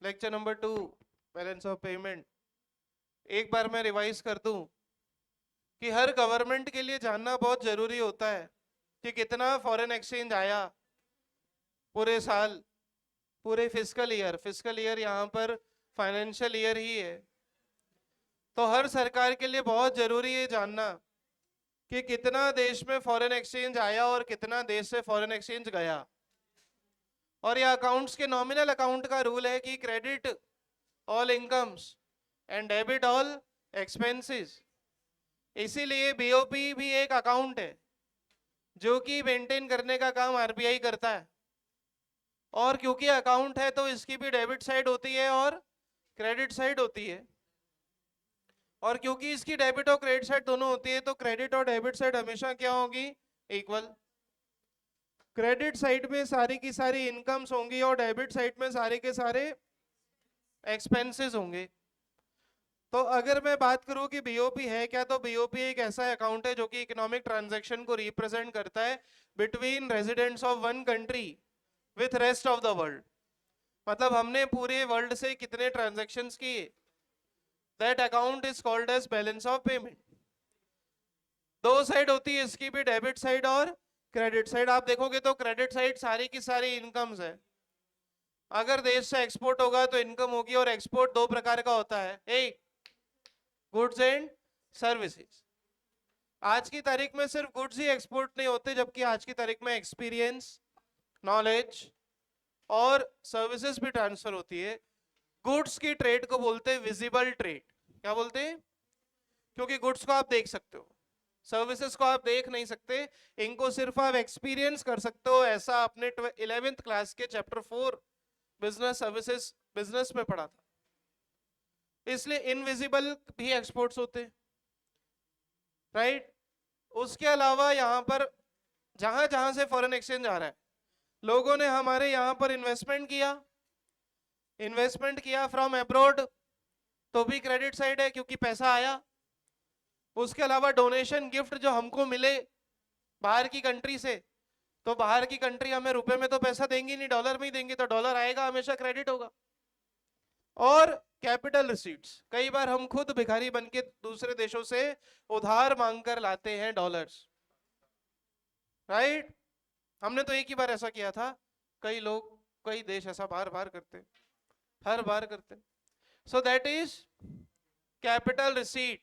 Lecture number 2, balance of payment. एक बार मैं revise कर दूं कि हर गवर्नमेंट के लिए जानना बहुत जरूरी होता है कि कितना फॉरेन एक्सचेंज आया पूरे साल, पूरे फिजिकल ईयर यहाँ पर फाइनेंशियल ईयर ही है। तो हर सरकार के लिए बहुत जरूरी है जानना कि कितना देश में फॉरेन एक्सचेंज आया और कितना देश से फॉरेन एक्सचेंज गया। और ये अकाउंट्स के नॉमिनल अकाउंट का रूल है कि credit all incomes and debit all expenses. इसीलिए बीओपी भी एक अकाउंट है जो कि मेंटेन करने का काम आरबीआई करता है। और क्योंकि अकाउंट है तो इसकी भी डेबिट साइड होती है और क्रेडिट साइड होती है। और क्योंकि इसकी डेबिट और क्रेडिट साइड दोनों होती है तो क्रेडिट और डेबिट साइड हमेशा क्या होगी? इक्वल। क्रेडिट साइड में सारी की सारी इनकम्स होंगी और डेबिट साइड में सारे के सारे एक्सपेंसेस होंगे। तो अगर मैं बात करूं कि बीओपी है क्या, तो बीओपी एक ऐसा अकाउंट है जो कि इकोनॉमिक ट्रांजैक्शन को रिप्रेजेंट करता है between residents of one country with rest of the world. मतलब हमने पूरे वर्ल्ड से कितने ट्रांजैक्शंस किए, that account is called as balance of payment. दो साइड होती है इसकी भी, डेबिट साइड और क्रेडिट साइड। आप देखोगे तो क्रेडिट साइड सारी की सारी इनकम्स है। अगर देश से एक्सपोर्ट होगा तो इनकम होगी, और एक्सपोर्ट दो प्रकार का होता है, एक गुड्स एंड सर्विसेज। आज की तारीख में सिर्फ गुड्स ही एक्सपोर्ट नहीं होते, जबकि आज की तारीख में एक्सपीरियंस, नॉलेज और सर्विसेज भी ट्रांसफर होती है। गुड्स की ट्रेड को बोलते हैं विजिबल ट्रेड। क्या बोलते हैं? क्योंकि गुड्स को आप देख सकते हो, सर्विसेज को आप देख नहीं सकते, इनको सिर्फ आप एक्सपीरियंस कर सकते हो। ऐसा आपने 11th क्लास के चैप्टर 4 बिजनेस सर्विसेज बिजनेस में पढ़ा था। इसलिए इनविजिबल भी एक्सपोर्ट्स होते हैं, राइट। उसके अलावा यहाँ पर जहां जहां से फॉरेन एक्सचेंज आ रहा है, लोगों ने हमारे यहाँ पर इन्वेस्टमेंट किया फ्रॉम अब्रॉड, तो भी क्रेडिट साइड है क्योंकि पैसा आया। उसके अलावा डोनेशन गिफ्ट जो हमको मिले बाहर की कंट्री से, तो बाहर की कंट्री हमें रुपए में तो पैसा देंगी नहीं, डॉलर में ही देंगे, तो डॉलर आएगा, हमेशा क्रेडिट होगा। और कैपिटल रिसीट्स, कई बार हम खुद भिखारी बनके दूसरे देशों से उधार मांगकर लाते हैं डॉलर्स, राइट। हमने तो एक ही बार ऐसा किया था, कई लोग कई देश ऐसा बार बार करते, हर बार करते। So that is capital receipt.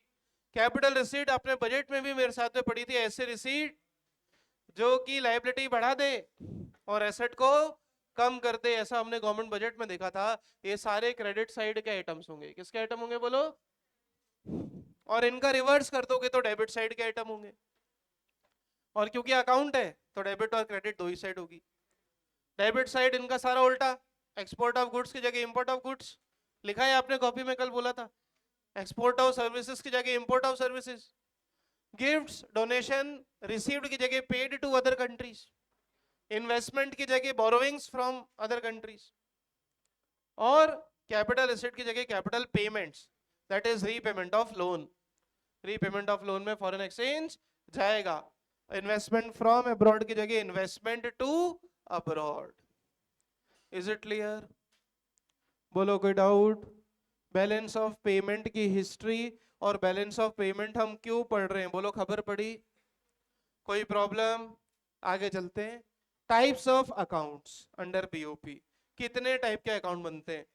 Capital receipt अपने बजट में भी मेरे साथ में पड़ी थी, ऐसे रिसीट जो कि लायबिलिटी बढ़ा दे और एसेट को कम कर दे, ऐसा हमने गवर्नमेंट बजट में देखा था। ये सारे क्रेडिट साइड के आइटम्स होंगे। किसके आइटम होंगे बोलो? और इनका रिवर्स कर दोगे तो डेबिट साइड के आइटम होंगे। और क्योंकि अकाउंट है तो डेबिट और क्रेडिट दो ही साइड होगी। डेबिट साइड इनका सारा उल्टा, एक्सपोर्ट ऑफ गुड्स की जगह इंपोर्ट ऑफ गुड्स लिखा है, आपने कॉपी में कल बोला था। एक्सपोर्ट ऑफ सर्विसेज की जगह import of services. Gifts donation received की जगह paid to other countries. Investment की जगह बोरोइंग्स फ्रॉम अदर कंट्रीज। और कैपिटल एसेट की जगह capital payments, that is repayment of loan. Repayment of loan में फॉरेन एक्सचेंज जाएगा। इन्वेस्टमेंट फ्रॉम अब्रॉड की जगह investment to abroad. Is it clear? बोलो कोई डाउट? बैलेंस ऑफ पेमेंट की हिस्ट्री और बैलेंस ऑफ पेमेंट हम क्यों पढ़ रहे हैं, बोलो खबर पड़ी? कोई प्रॉब्लम? आगे चलते हैं। Types of accounts under BOP. कितने टाइप के अकाउंट बनते हैं?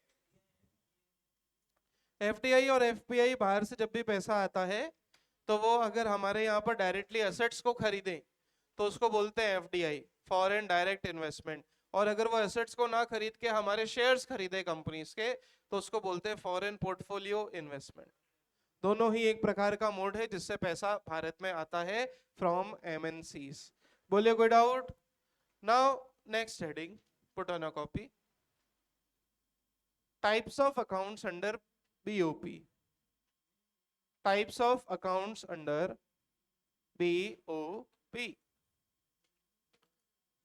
एफडीआई और एफपीआई, बाहर से जब भी पैसा आता है तो वो अगर हमारे यहाँ पर डायरेक्टली एसेट्स को खरीदें तो उसको बोलते हैं एफडीआई, फॉरेन डायरेक्ट इन्वेस्टमेंट। और अगर वो एसेट्स को ना खरीद के हमारे शेयर्स खरीदे कंपनीज के तो उसको बोलते हैं फॉरेन पोर्टफोलियो इन्वेस्टमेंट। दोनों ही एक प्रकार का मोड है जिससे पैसा भारत में आता है फ्रॉम एमएनसीज। बोलिए कोई doubt? Now next heading, put on a copy. Types of accounts under BOP. Types of accounts under BOP.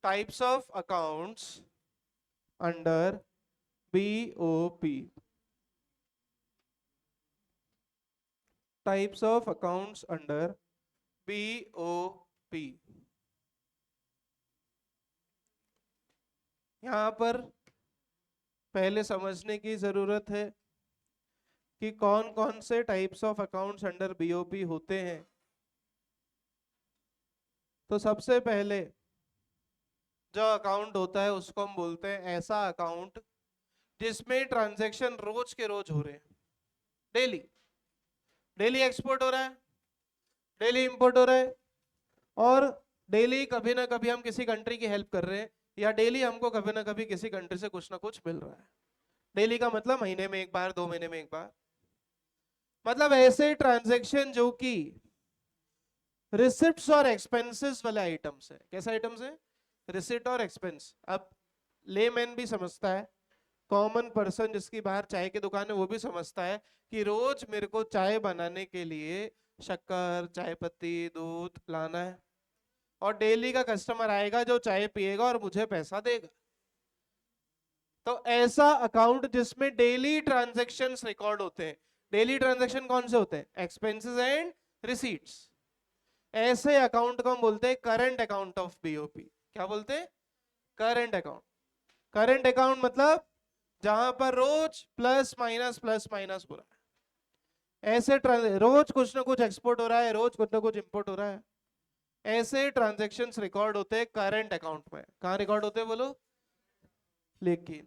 Types of accounts under BOP. Types of accounts under BOP. यहाँ पर पहले समझने की जरूरत है कि कौन कौन से types of accounts under BOP होते हैं। तो सबसे पहले जो अकाउंट होता है उसको हम बोलते हैं ऐसा अकाउंट जिसमें ट्रांजैक्शन रोज के रोज हो रहे हैं। डेली डेली एक्सपोर्ट हो रहा है, डेली इंपोर्ट हो रहा है, और डेली कभी ना कभी हम किसी कंट्री की हेल्प कर रहे हैं, या डेली हमको कभी ना कभी किसी कंट्री से कुछ ना कुछ मिल रहा है। डेली का मतलब महीने में एक बार, 2 महीने में एक बार। मतलब ऐसे ट्रांजैक्शन जो कि रिसिप्ट्स और एक्सपेंसेस वाले आइटम्स है। कैसे आइटम्स है? रिसिप्ट और एक्सपेंस। अब लेमैन भी समझता है, कॉमन पर्सन जिसकी बाहर चाय की दुकान है वो भी समझता है कि रोज मेरे को चाय बनाने के लिए शक्कर, चाय पत्ती, दूध लाना है, और डेली का कस्टमर आएगा जो चाय पिएगा और मुझे पैसा देगा। तो ऐसा अकाउंट जिसमें डेली ट्रांजैक्शंस रिकॉर्ड होते हैं। डेली ट्रांजैक्शन कौन से होते हैं? Expenses and receipts. ऐसे अकाउंट को हम बोलते हैं करंट अकाउंट ऑफ बीओपी। क्या बोलते हैं? Current account. करंट अकाउंट मतलब जहां पर रोज प्लस माइनस हो रहा है। ऐसे रोज कुछ ना कुछ एक्सपोर्ट हो रहा है, रोज कुछ ना कुछ इंपोर्ट हो रहा है। ऐसे ट्रांजैक्शंस रिकॉर्ड होते हैं करंट अकाउंट में। कहां रिकॉर्ड होते हैं बोलो? लेकिन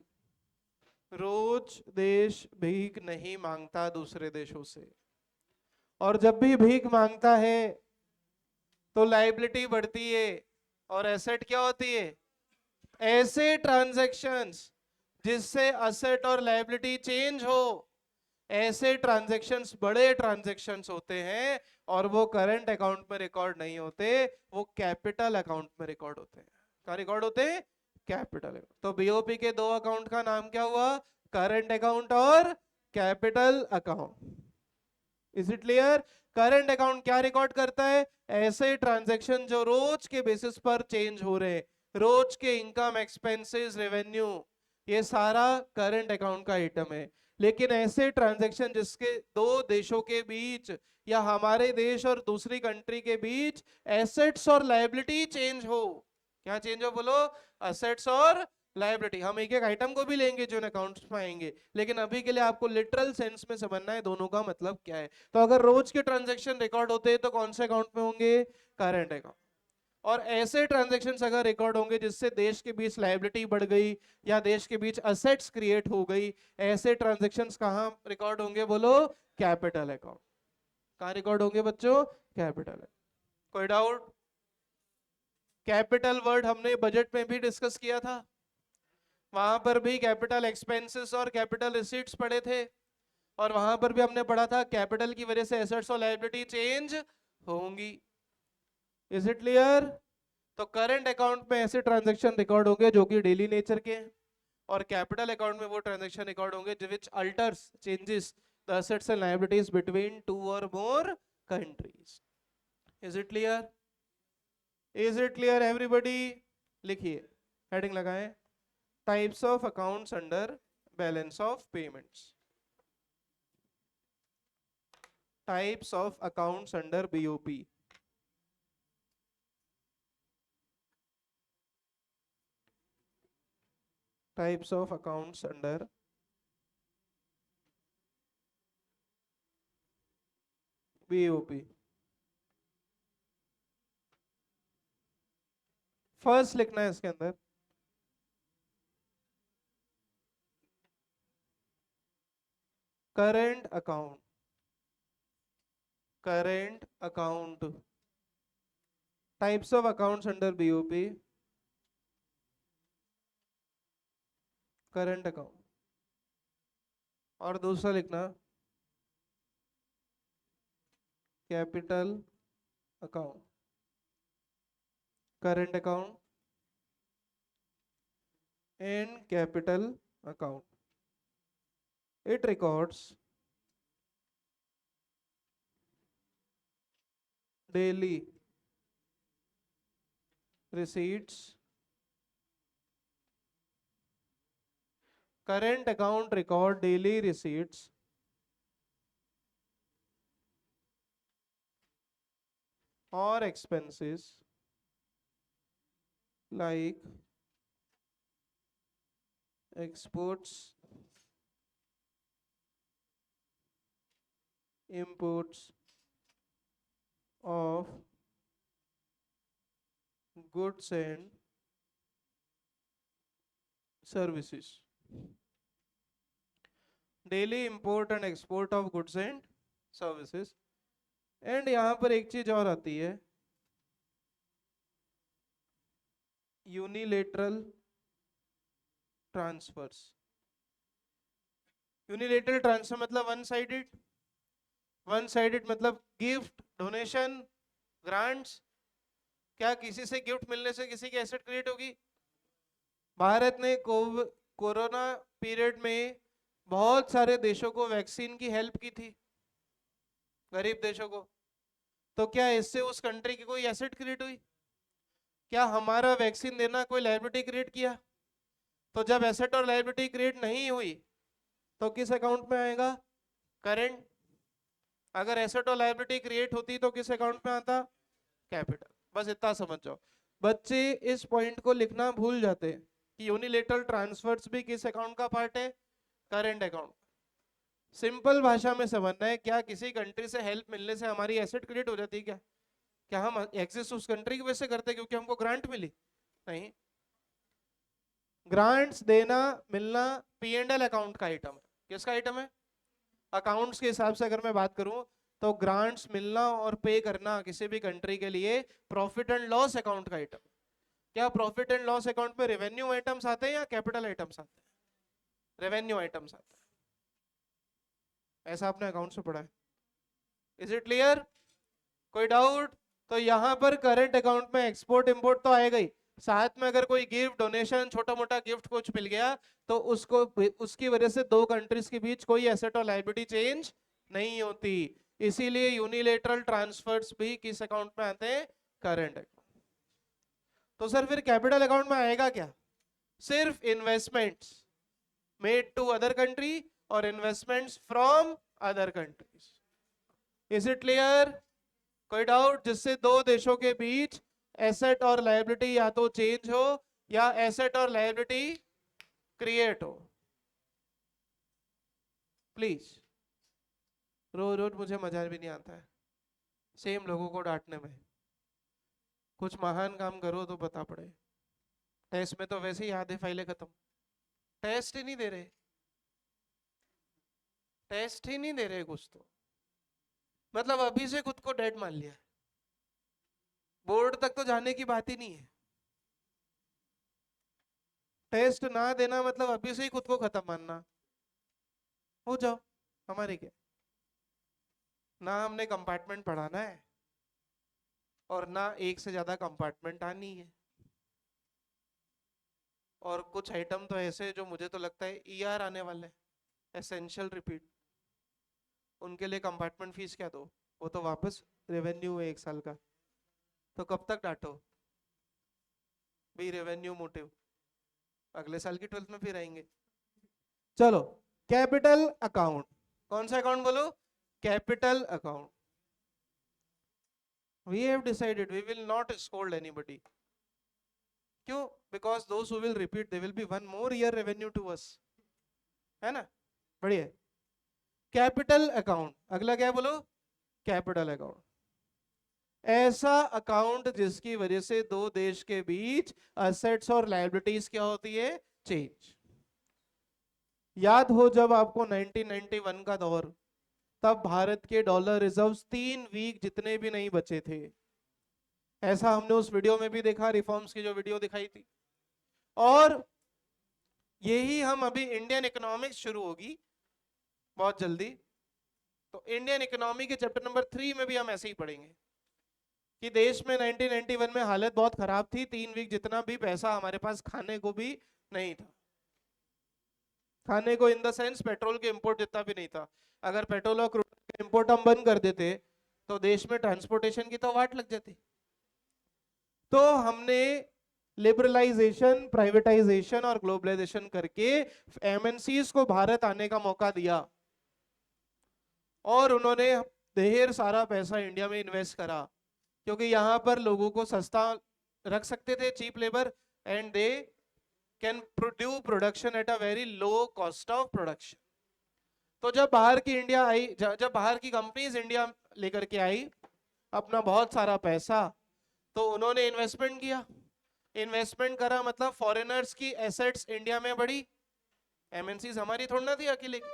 रोज देश भीख नहीं मांगता दूसरे देशों से, और जब भी भीख मांगता है तो लायबिलिटी बढ़ती है और एसेट क्या होती है? ऐसे ट्रांजैक्शंस जिससे असेट और लायबिलिटी चेंज हो, ऐसे ट्रांजैक्शंस बड़े ट्रांजैक्शंस होते हैं, और वो करंट अकाउंट में रिकॉर्ड नहीं होते, वो कैपिटल अकाउंट में रिकॉर्ड होते हैं। क्या रिकॉर्ड होते हैं? कैपिटल। तो बीओपी के दो अकाउंट का नाम क्या हुआ? करंट अकाउंट और capital account. Is it clear? Current account क्या रिकॉर्ड करता है? ऐसे ट्रांजैक्शन जो रोज के बेसिस पर चेंज हो रहे हैं, रोज के इनकम, एक्सपेंसेस, रेवेन्यू, ये सारा करंट अकाउंट का आइटम है। लेकिन ऐसे ट्रांजैक्शन जिसके दो देशों के बीच या हमारे देश और दूसरी कंट्री के बीच एसेट्स और लायबिलिटी चेंज हो। क्या चेंज हो बोलो? एसेट्स और लायबिलिटी। हम एक एक आइटम को भी लेंगे जो अकाउंट्स में आएंगे, लेकिन अभी के लिए आपको लिटरल सेंस में समझना है दोनों का मतलब क्या है। तो अगर रोज के ट्रांजैक्शन रिकॉर्ड होते हैं तो कौन से अकाउंट में होंगे? Current account. और ऐसे ट्रांजैक्शंस अगर रिकॉर्ड होंगे जिससे देश के बीच लायबिलिटी बढ़ गई या देश के बीच असेट्स क्रिएट हो गई, ऐसे ट्रांजैक्शंस कहां रिकॉर्ड होंगे बोलो? Capital account. कहां रिकॉर्ड होंगे बच्चों? कैपिटल। कोई डाउट? कैपिटल वर्ड हमने बजट में भी डिस्कस किया था, वहां पर भी कैपिटल एक्सपेंसेस और कैपिटल रिसीट्स पढ़े थे, और वहां पर भी हमने पढ़ा था कैपिटल की वजह से एसेट्स और लायबिलिटी चेंज होंगी। Is it clear? तो करंट अकाउंट में ऐसे ट्रांजैक्शन रिकॉर्ड होंगे जो कि डेली नेचर के हैं, और कैपिटल अकाउंट में वो ट्रांजैक्शन रिकॉर्ड होंगे which alters, changes the assets and liabilities between two और more countries. Is it clear? Is it clear everybody? लिखिए, हेडिंग लगाएं, types of accounts under balance of payments. Types of accounts under BOP. Types of accounts under BOP. First लिखना है इसके अंदर current account. Current account. Types of accounts under BOP, current account. और दूसरा लिखना capital account. Current account and capital account. It records daily receipts. Current account record daily receipts or expenses like exports imports of goods and services, daily import and export of goods and services. And यहां पर एक चीज और आती है, unilateral transverse. Unilateral transfer मतलब one sided, one sided मतलब gift, donation, grants. क्या किसी से गिफ्ट मिलने से किसी की एसेट क्रिएट होगी? भारत ने कोरोना पीरियड में बहुत सारे देशों को वैक्सीन की हेल्प की थी, गरीब देशों को। तो क्या इससे उस कंट्री की कोई एसेट क्रिएट हुई? क्या हमारा वैक्सीन देना कोई लायबिलिटी क्रिएट किया? तो जब एसेट और लायबिलिटी क्रिएट नहीं हुई तो किस अकाउंट में आएगा? करंट। अगर एसेट और लायबिलिटी क्रिएट होती तो किस अकाउंट में आता? कैपिटल। बस इतना समझ जाओ। बच्चे इस पॉइंट को लिखना भूल जाते हैं कि यूनिलेटरल ट्रांसफर्स भी किस अकाउंट का पार्ट है? Current account. सिंपल भाषा में समझना है, क्या किसी कंट्री से हेल्प मिलने से हमारी एसेट क्रिएट हो जाती है? क्या हम एग्जिस्ट उस कंट्री की वजह से करते हैं क्योंकि हमको ग्रांट मिली? नहीं। ग्रांट्स देना मिलना P&L अकाउंट का आइटम है। किसका आइटम है? अकाउंट्स के हिसाब से अगर मैं बात करूं तो ग्रांट्स मिलना और पे करना किसी भी कंट्री के लिए प्रॉफिट एंड लॉस अकाउंट का आइटम। क्या प्रॉफिट एंड लॉस अकाउंट में रेवेन्यू आइटम्स आते हैं या कैपिटल आइटम्स आते हैं? रेवेन्यू आइटम्स आते हैं। ऐसा आपने अकाउंट से पढ़ा है। Is it clear? कोई डाउट? तो यहां पर करंट अकाउंट में एक्सपोर्ट इंपोर्ट तो आएगा ही, साथ में अगर कोई गिफ्ट, डोनेशन, छोटा मोटा गिफ्ट कुछ मिल गया तो उसको, उसकी वजह से दो कंट्रीज के बीच कोई एसेट और लायबिलिटी चेंज नहीं होती। इसीलिए यूनिलेटरल ट्रांसफर्स भी किस अकाउंट में आते हैं? Current account. तो सर फिर कैपिटल अकाउंट में आएगा क्या? सिर्फ investments made to other country और investments from other countries. Is it clear? कोई डाउट? जिससे दो देशों के बीच एसेट और लायबिलिटी या तो चेंज हो या एसेट और लायबिलिटी क्रिएट हो। प्लीज, रोज रोज मुझे मजा भी नहीं आता है सेम लोगों को डांटने में। कुछ महान काम करो तो बता पड़े। टेस्ट में तो वैसे ही आधे फाइलें खत्म। टेस्ट ही नहीं दे रहे, टेस्ट ही नहीं दे रहे कुछ तो, मतलब अभी से खुद को डेड मान लिया। बोर्ड तक तो जाने की बात ही नहीं है। टेस्ट ना देना मतलब अभी से ही खुद को खत्म मानना। हो जाओ, हमारे क्या। ना हमने कंपार्टमेंट पढ़ाना है और ना एक से ज्यादा कंपार्टमेंट आनी है। और कुछ आइटम तो ऐसे जो मुझे तो लगता है ER आने वाले, एसेंशियल रिपीट, उनके लिए कंपार्टमेंट फीस क्या दो? वो तो वापस रेवेन्यू है 1 साल का। तो कब तक डांटो भी? रेवेन्यू मोटिव अगले साल की 12th में फिर आएंगे। चलो, कैपिटल अकाउंट। कौन सा अकाउंट बोलो? Capital account. we have decided we will not scold anybody. क्यों? because those who will repeat, they will be one more year revenue to us, है ना? बढ़िया। कैपिटल अकाउंट, अगला क्या बोलो? Capital account. ऐसा अकाउंट जिसकी वजह से दो देश के बीच असेट्स और लायबिलिटीज क्या होती है? चेंज। याद हो जब आपको 1991 का दौर, तब भारत के डॉलर रिजर्व्स 3 वीक जितने भी नहीं बचे थे। ऐसा हमने उस वीडियो में भी देखा, रिफॉर्म्स की जो वीडियो दिखाई थी। और यही हम अभी, इंडियन इकोनॉमिक्स शुरू होगी बहुत जल्दी, तो इंडियन इकोनॉमी के चैप्टर नंबर 3 में भी हम ऐसे ही पढ़ेंगे कि देश में 1991 में हालत बहुत खराब थी। 3 वीक जितना भी पैसा हमारे पास खाने को भी नहीं था। खाने को इन द सेंस पेट्रोल के इंपोर्ट जितना भी नहीं था। अगर पेट्रोल और क्रूड के इंपोर्ट हम बंद कर देते तो देश में ट्रांसपोर्टेशन की तो वाट लग जाती। तो हमने लिबरलाइजेशन, प्राइवेटाइजेशन और ग्लोबलाइजेशन करके MNCs को भारत आने का मौका दिया और उन्होंने ढेर सारा पैसा इंडिया में इन्वेस्ट करा, क्योंकि यहां पर लोगों को सस्ता रख सकते थे, cheap labour, and they can produce production at a very low cost of production. तो जब बाहर की इंडिया आई, जब बाहर की कंपनीज इंडिया लेकर के आई अपना बहुत सारा पैसा, तो उन्होंने इन्वेस्टमेंट किया। इन्वेस्टमेंट करा मतलब फॉरेनर्स की एसेट्स इंडिया में बढ़ी। एमएनसीज हमारी थोड़ी ना थी अकेले की,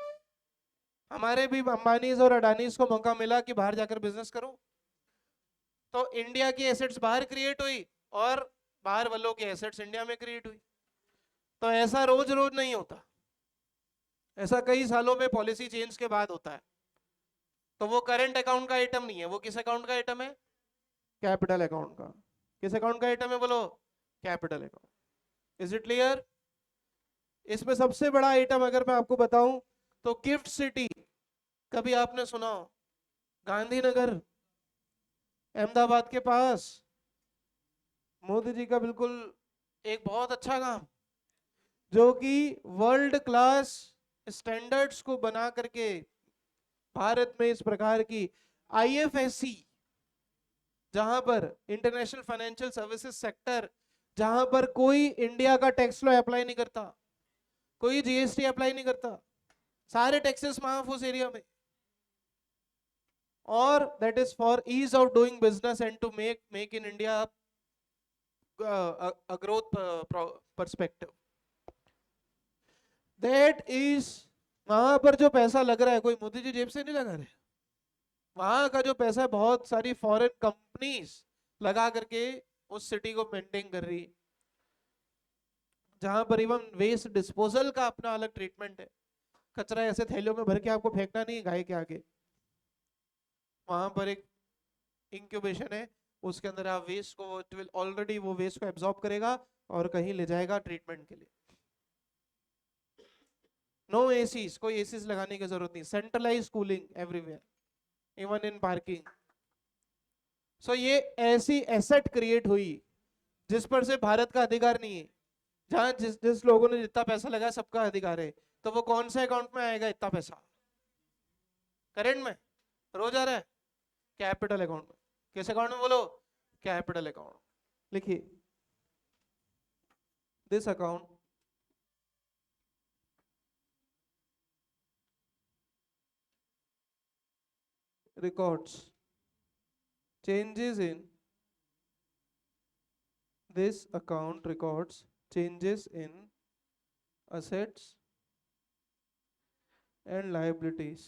हमारे भी अंबानीज और अडानीज को मौका मिला कि बाहर जाकर बिजनेस करो। तो इंडिया की एसेट्स बाहर क्रिएट हुई और बाहर वालों की एसेट्स इंडिया में क्रिएट हुई। तो ऐसा रोज रोज नहीं होता, ऐसा कई सालों में पॉलिसी चेंज के बाद होता है। तो वो करंट अकाउंट का आइटम नहीं है, वो किस अकाउंट का आइटम है? कैपिटल अकाउंट का। किस अकाउंट का आइटम है बोलो? Capital account. Is it clear? इसमें सबसे बड़ा आइटम अगर मैं आपको बताऊं तो गिफ्ट सिटी, कभी आपने सुना हो? गांधीनगर, अहमदाबाद के पास। मोदी जी का बिल्कुल एक बहुत अच्छा काम, जो कि वर्ल्ड क्लास स्टैंडर्ड्स को बना करके भारत में इस प्रकार की आईएफएससी, जहां पर इंटरनेशनल फाइनेंशियल सर्विसेज सेक्टर, जहां पर कोई इंडिया का टैक्स लॉ अप्लाई नहीं करता, कोई जीएसटी अप्लाई नहीं करता, सारे टैक्सेस माफ उस एरिया में, और that is for ease of doing business and to make in India a growth perspective. That is, वहां पर जो पैसा लग रहा है कोई मोदी जी जेब से नहीं लगा रहे, वहां का जो पैसा है बहुत सारी फॉरेन कंपनीज लगा करके उस सिटी को मेंटेन कर रही, जहां पर इवन वेस्ट डिस्पोजल का अपना अलग ट्रीटमेंट है। कचरा ऐसे थैलियों में भर के आपको फेंकना नहीं है गाय के आगे, वहां पर एक इंक्यूबेशन है, उसके अंदर आप वेस्ट को, इट विल ऑलरेडी वो वेस्ट को एब्जॉर्ब करेगा और कहीं ले जाएगा ट्रीटमेंट के लिए। नो एसीज, कोई एसीज लगाने की जरूरत नहीं, centralise cooling everywhere, even in parking. So ये ऐसी एसेट क्रिएट हुई जिस पर से भारत का अधिकार नहीं है, जहां जिस जिस लोगों ने जितना पैसा लगाया सबका अधिकार है। तो वो कौन से अकाउंट में आएगा इतना पैसा? करेंट में रोज आ रहा है, कैपिटल अकाउंट में। किस अकाउंट में बोलो? Capital account. लिखिए, this account records changes in this account records changes in assets and liabilities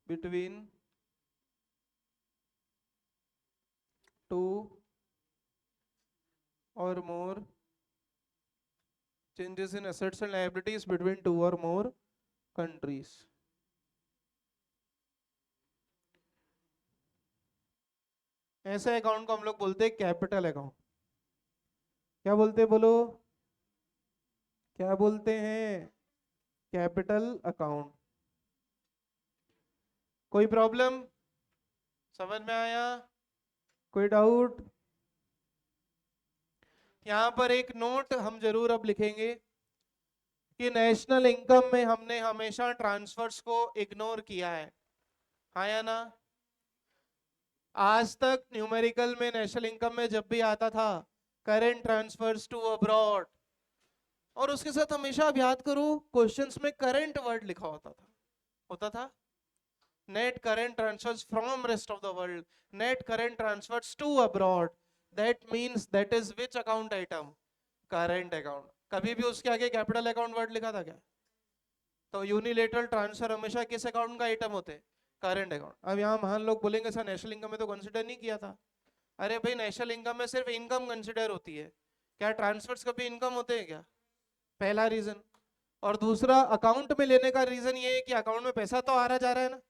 between two or more changes in assets and liabilities between two or more countries. ऐसे account को हम लोग बोलते हैं capital account. क्या बोलते हैं बोलो? क्या बोलते हैं? Capital account. कोई प्रॉब्लम? समझ में आया? कोई डाउट? यहां पर एक नोट हम जरूर अब लिखेंगे कि नेशनल इनकम में हमने हमेशा ट्रांसफर्स को इग्नोर किया है, हाँ या ना? आज तक न्यूमेरिकल में नेशनल इनकम में जब भी आता था करेंट ट्रांसफर्स टू अब्रॉड, और उसके साथ हमेशा आप याद करो क्वेश्चंस में करंट वर्ड लिखा होता था net current transfers from rest of the world, net current transfers to abroad, that means that is which account item? Current account. कभी भी उसके आगे कैपिटल अकाउंट वर्ड लिखा था क्या? तो यूनिलेटरल ट्रांसफर हमेशा किस अकाउंट का आइटम होते? Current account. अब यहाँ महान लोग बोलेंगे सर नेशनल इनकम में तो कंसिडर नहीं किया था। अरे भाई, नेशनल इनकम में सिर्फ इनकम कंसिडर होती है, क्या ट्रांसफर्स कभी इनकम होते हैं क्या? पहला रीजन। और दूसरा, अकाउंट में लेने का रीजन ये है कि अकाउंट में पैसा तो आ रहा जा रहा है ना,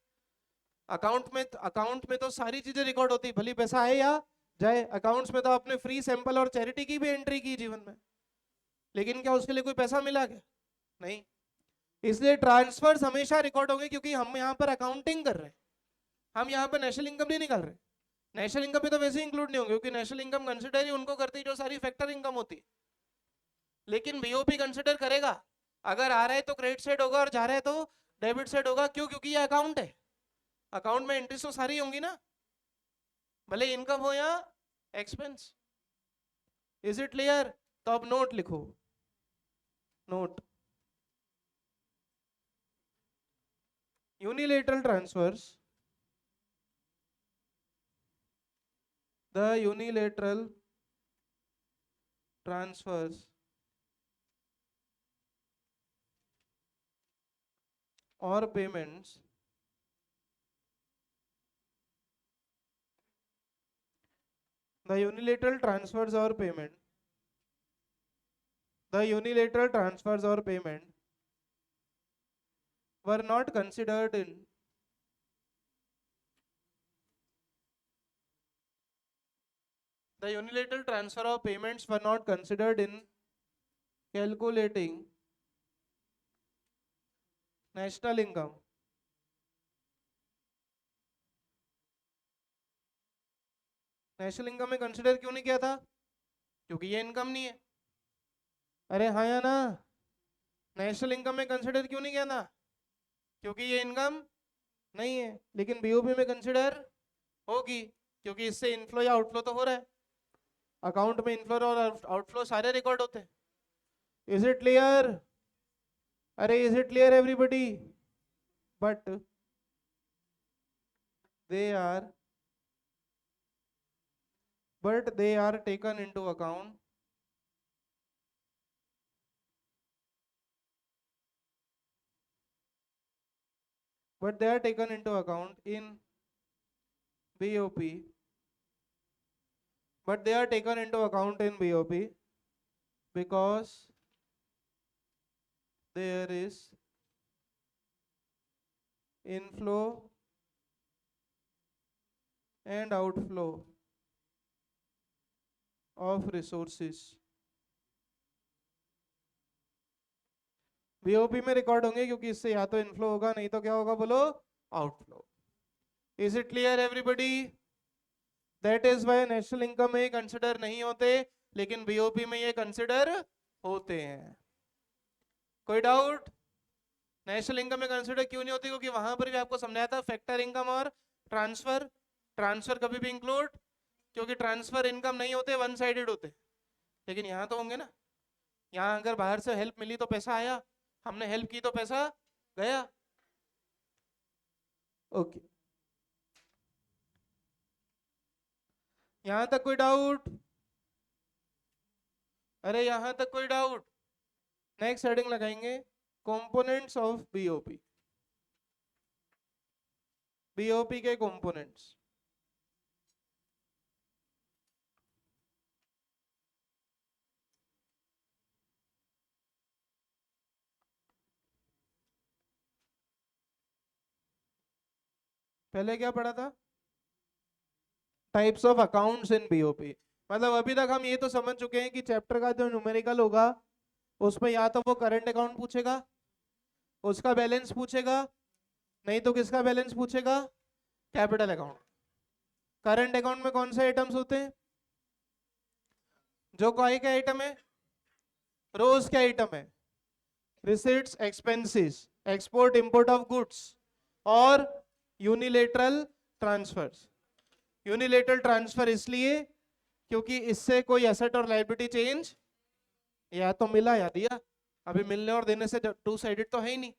अकाउंट में तो सारी चीजें रिकॉर्ड होती है, भली पैसा आए या जाए। अकाउंट्स में तो आपने फ्री सैंपल और चैरिटी की भी एंट्री की जीवन में, लेकिन क्या उसके लिए कोई पैसा मिला क्या? नहीं। इसलिए ट्रांसफर्स हमेशा रिकॉर्ड होंगे, क्योंकि हम यहाँ पर अकाउंटिंग कर रहे हैं, हम यहाँ पर नेशनल इनकम नहीं निकाल रहे। नेशनल इनकम में तो वैसे इंक्लूड नहीं होंगे, क्योंकि नेशनल इनकम कंसिडर ही उनको करती है जो सारी फैक्टर इनकम होती है। लेकिन बीओपी कंसिडर करेगा, अगर आ रहा है तो क्रेडिट साइड होगा और जा रहा है तो डेबिट साइड होगा। क्यों? क्योंकि ये अकाउंट है, अकाउंट में एंट्रीज तो सारी होंगी ना, भले इनकम हो या एक्सपेंस। Is it clear? तो अब नोट लिखो, note unilateral transfers, the unilateral transfers or payments the unilateral transfers or payment were not considered in the unilateral transfer of payments were not considered in calculating national income. National income में consider क्यों नहीं किया था? क्योंकि ये income नहीं है। अरे हाँ या ना? नेशनल इनकम में कंसिडर क्यों नहीं किया था? क्योंकि ये इनकम नहीं है। लेकिन बीओपी में कंसिडर होगी क्योंकि इससे इनफ्लो या आउटफ्लो तो हो रहा है। अकाउंट में इनफ्लो और आउटफ्लो सारे रिकॉर्ड होते हैं। Is it clear? अरे is it clear everybody? But they are taken into account in BOP. But they are taken into account in BOP because there is inflow and outflow of resources. BOP में record होंगे क्योंकि इससे या तो inflow होगा नहीं तो क्या होगा बोलो? Outflow. Is it clear everybody? That is why national income में कंसिडर नहीं होते लेकिन बीओपी में ये कंसिडर होते हैं। कोई डाउट? नेशनल इनकम में कंसिडर क्यों नहीं होती? क्योंकि वहां पर भी आपको समझाया था फैक्टर इनकम और ट्रांसफर कभी भी इंक्लूड, क्योंकि ट्रांसफर इनकम नहीं होते, वन साइडेड होते। लेकिन यहाँ तो होंगे ना। यहाँ अगर बाहर से हेल्प मिली तो पैसा आया, हमने हेल्प की तो पैसा गया। ओके, यहां तक कोई डाउट? अरे यहां तक कोई डाउट? नेक्स्ट हेडिंग लगाएंगे कंपोनेंट्स ऑफ बीओपी। बीओपी के कंपोनेंट्स। पहले क्या पढ़ा था? Types of accounts in BOP. मतलब अभी तक हम ये तो समझ चुके हैं कि चैप्टर का जो न्यूमेरिकल होगा उसमें या तो वो करंट अकाउंट पूछेगा, उसका बैलेंस पूछेगा, नहीं तो किसका बैलेंस पूछेगा? Capital account. करंट अकाउंट में कौन से आइटम्स होते हैं? जो काय के आइटम है? रोज के आइटम है? Receipts, expenses, export import of goods और यूनिलेटरल ट्रांसफर्स। यूनिलेटरल ट्रांसफर इसलिए क्योंकि इससे कोई एसेट और लायबिलिटी चेंज या तो मिला या दिया। अभी मिलने और देने से टू साइडेड तो है ही नहीं।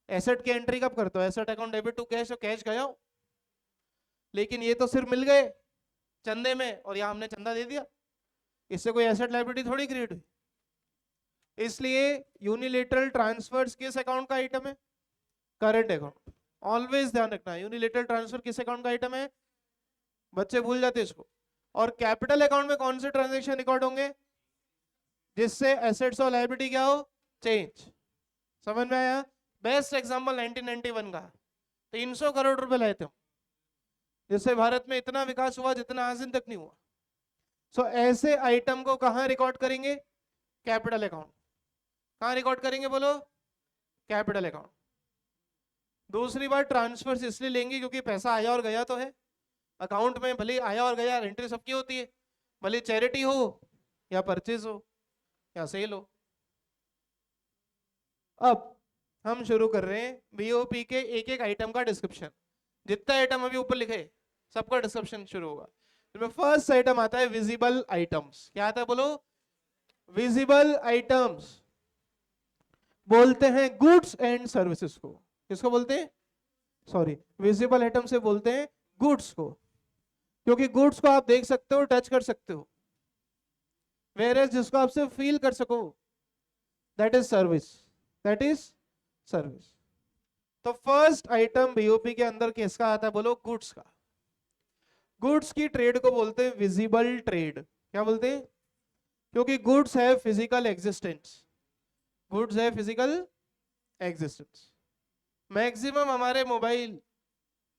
एसेट की एंट्री कब करते हो? Asset account debit to cash, और कैश गया हो। लेकिन ये तो सिर्फ मिल गए चंदे में और यहाँ हमने चंदा दे दिया, इससे कोई एसेट लायबिलिटी थोड़ी क्रिएट हुई। इसलिए यूनिलेटरल ट्रांसफर्स किस अकाउंट का आइटम है? Current account. ऑलवेज ध्यान रखना, यूनिलेटरल ट्रांसफर किस अकाउंट का आइटम है? बच्चे भूल जाते इसको। और कैपिटल अकाउंट में कौन से ट्रांजैक्शन रिकॉर्ड होंगे? जिससे एसेट्स और लायबिलिटी क्या हो? चेंज। समझ में आया? बेस्ट एग्जांपल 1991 का 300 करोड़ रुपए लाए थे, जिससे भारत में इतना विकास हुआ जितना आज दिन तक नहीं हुआ। सो ऐसे आइटम को कहां रिकॉर्ड करेंगे? Capital account. कहां रिकॉर्ड करेंगे बोलो? Capital account. दूसरी बात, ट्रांसफर्स इसलिए लेंगे क्योंकि पैसा आया और गया तो है अकाउंट में, भले आया और गया, एंट्री सबकी होती है, भले चैरिटी हो या परचेज हो या सेल हो। अब हम शुरू कर रहे हैं बीओपी के एक एक आइटम का डिस्क्रिप्शन। जितना आइटम अभी ऊपर लिखे सबका डिस्क्रिप्शन शुरू होगा। इसमें फर्स्ट आइटम आता है विजिबल आइटम्स। क्या आता है बोलो? विजिबल आइटम्स बोलते हैं गुड्स एंड सर्विसेज को। किसको बोलते हैं? सॉरी, विजिबल आइटम से बोलते हैं गुड्स को, क्योंकि गुड्स को आप देख सकते हो, टच कर सकते हो, वेयर एज जिसको आप सिर्फ फील कर सको, that is service, that is service. तो फर्स्ट आइटम बीओपी के अंदर किसका आता है, बोलो गुड्स का। गुड्स की ट्रेड को बोलते हैं विजिबल ट्रेड। क्या बोलते हैं? क्योंकि गुड्स है फिजिकल एग्जिस्टेंस, गुड्स है फिजिकल एग्जिस्टेंस। मैक्सिमम हमारे मोबाइल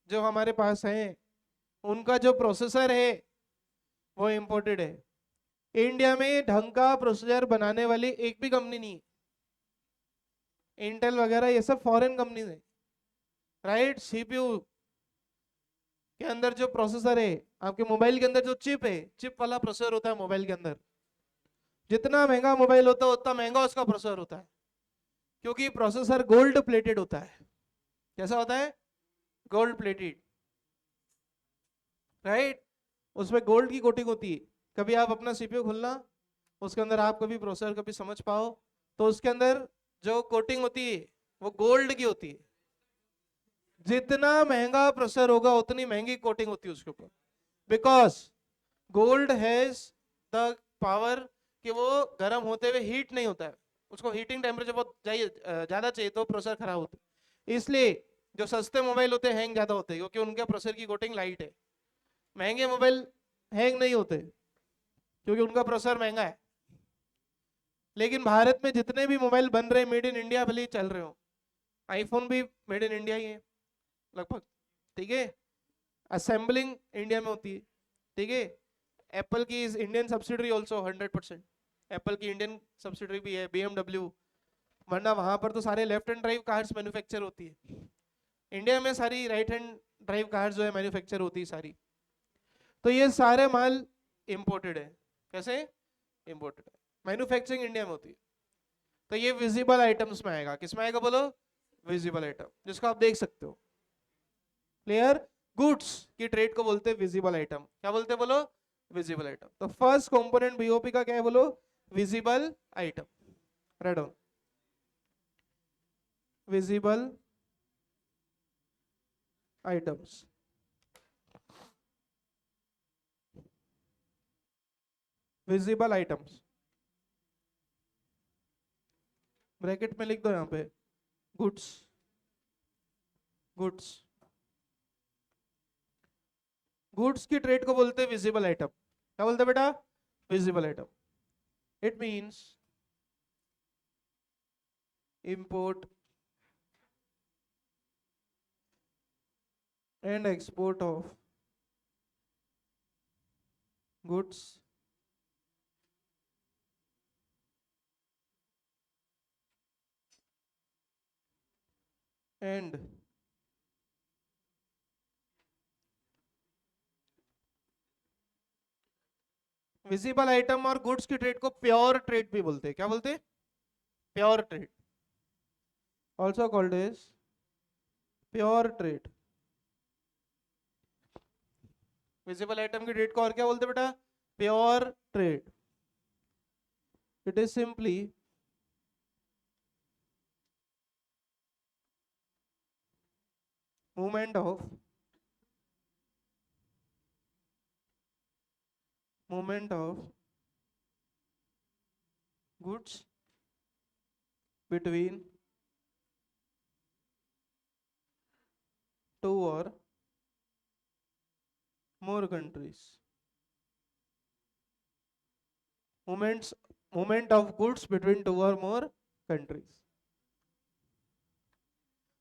जो हमारे पास हैं, उनका जो प्रोसेसर है वो इंपोर्टेड है। इंडिया में ढंग का प्रोसेसर बनाने वाली एक भी कंपनी नहीं है। इंटेल वगैरह ये सब फॉरेन कंपनी है, राइट। सीपीयू के अंदर जो प्रोसेसर है, आपके मोबाइल के अंदर जो चिप है, चिप वाला प्रोसेसर होता है मोबाइल के अंदर। जितना महंगा मोबाइल होता है उतना महंगा उसका प्रोसेसर होता है, क्योंकि प्रोसेसर गोल्ड प्लेटेड होता है। कैसा होता है? Gold plated, right. उसमें गोल्ड की कोटिंग होती है। कभी आप अपना सीपीयू खोलना, उसके अंदर आप कभी प्रोसेसर कभी समझ पाओ, तो उसके अंदर जो कोटिंग होती है वो गोल्ड की होती है। जितना महंगा प्रोसेसर होगा उतनी महंगी कोटिंग होती है उसके ऊपर, because gold has the power कि वो गर्म होते हुए हीट नहीं होता है, उसको हीटिंग टेम्परेचर बहुत चाहिए, ज्यादा चाहिए, तो प्रोसेसर खराब होता है। इसलिए जो सस्ते मोबाइल होते हैं हैंग ज्यादा होते हैं, क्योंकि उनके प्रोसेसर की कोटिंग लाइट है। महंगे मोबाइल हैंग नहीं होते क्योंकि उनका प्रोसेसर महंगा है। लेकिन भारत में जितने भी मोबाइल बन रहे हैं मेड इन इंडिया भले ही चल रहे हो, आईफोन भी मेड इन इंडिया ही है लगभग, ठीक है। असेंबलिंग इंडिया में होती है, ठीक है। एप्पल की is Indian subsidiary also 100%। Apple की इंडियन सब्सिडरी भी है, BMW। वरना वहां पर तो सारे left hand drive cars manufacture होती है। इंडिया में सारी राइट हैंड ड्राइव कार्स जो है मैन्युफैक्चर होती है सारी। तो ये सारे माल इंपोर्टेड है। कैसे इंपोर्टेड है? मैन्युफैक्चरिंग इंडिया में होती है। तो ये विजिबल आइटम्स में आएगा। किस में आएगा बोलो? विजिबल आइटम, जिसको आप देख सकते हो। क्लियर? गुड्स की ट्रेड को बोलते हैं विजिबल आइटम। क्या बोलते हैं बोलो? Visible item. तो फर्स्ट कंपोनेंट बीओपी का क्या है बोलो? Visible item. Right on, visible items. Visible items bracket में लिख दो यहां पे, गुड्स, गुड्स। गुड्स की ट्रेड को बोलते हैं विजिबल आइटम। क्या बोलते हैं बेटा? Visible item. It means import and export of goods and visible item और गुड्स की ट्रेड को प्योर ट्रेड भी बोलते हैं। क्या बोलते हैं? Pure trade, also called as pure trade. Visible item की ट्रेड को और क्या बोलते हैं बेटा? Pure trade. It is simply movement of goods between two or more countries। movement of goods between two or more countries।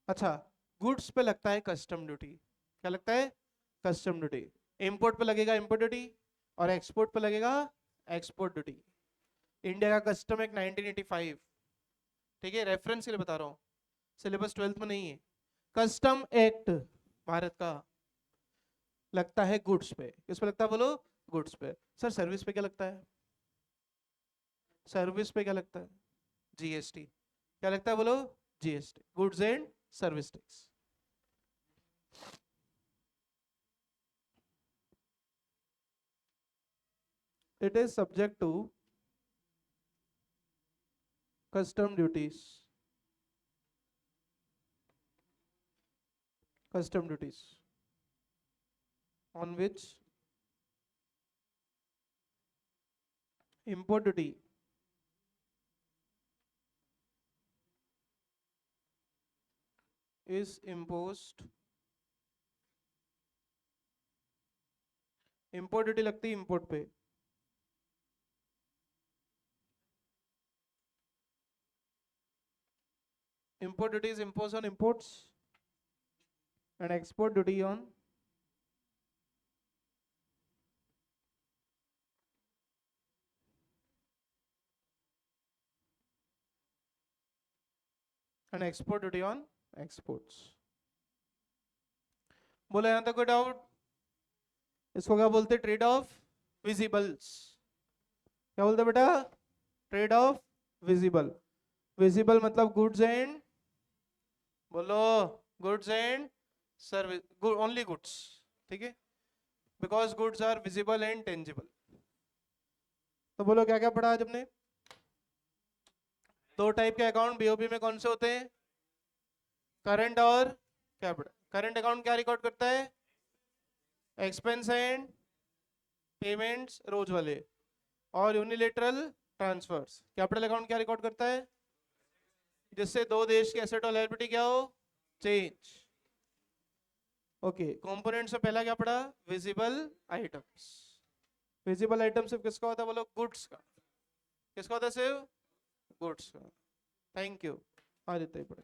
अच्छा, goods पे लगता है कस्टम ड्यूटी। क्या लगता है? Custom duty. इंपोर्ट पे लगेगा इंपोर्ट ड्यूटी, और एक्सपोर्ट पे लगेगा एक्सपोर्ट ड्यूटी। इंडिया का कस्टम एक्ट 1985, ठीक है, रेफरेंस के लिए बता रहा हूँ, सिलेबस 12th में नहीं है। कस्टम एक्ट भारत का लगता है गुड्स पे। किस पे लगता है बोलो? गुड्स पे। सर सर्विस पे क्या लगता है? सर्विस पे क्या लगता है? जीएसटी। क्या लगता है बोलो? GST, goods and service tax. It is subject to custom duties custom duties on which import duty is imposed. import duty लगती है import पे. import duty is imposed on imports and export duty on export duty on exports. बोला यहां तक कोई doubt? इसको क्या बोलते? Trade of visibles. क्या बोलते बेटा? Trade of visible. विजिबल मतलब गुड्स एंड, बोलो, goods and service, only goods. ठीक है, because goods are visible and tangible. तो बोलो क्या क्या पढ़ा आज हमने? दो टाइप के अकाउंट बीओपी में कौन से होते हैं? करंट और कैपिटल. करंट अकाउंट क्या रिकॉर्ड करता है? एक्सपेंस एंड पेमेंट्स रोज वाले और यूनिलेटरल ट्रांसफर्स. कैपिटल अकाउंट क्या रिकॉर्ड करता है? जिससे दो देश की एसेट और लायबिलिटी क्या हो? चेंज. ओके, कंपोनेंट्स में पहला क्या पढ़ा? Visible items. विजिबल आइटम सिर्फ किसका होता है? बोलो, गुड्स का. किसका होता है? सिर्फ गुड्स का. Thank you. आदित्य पढ़े.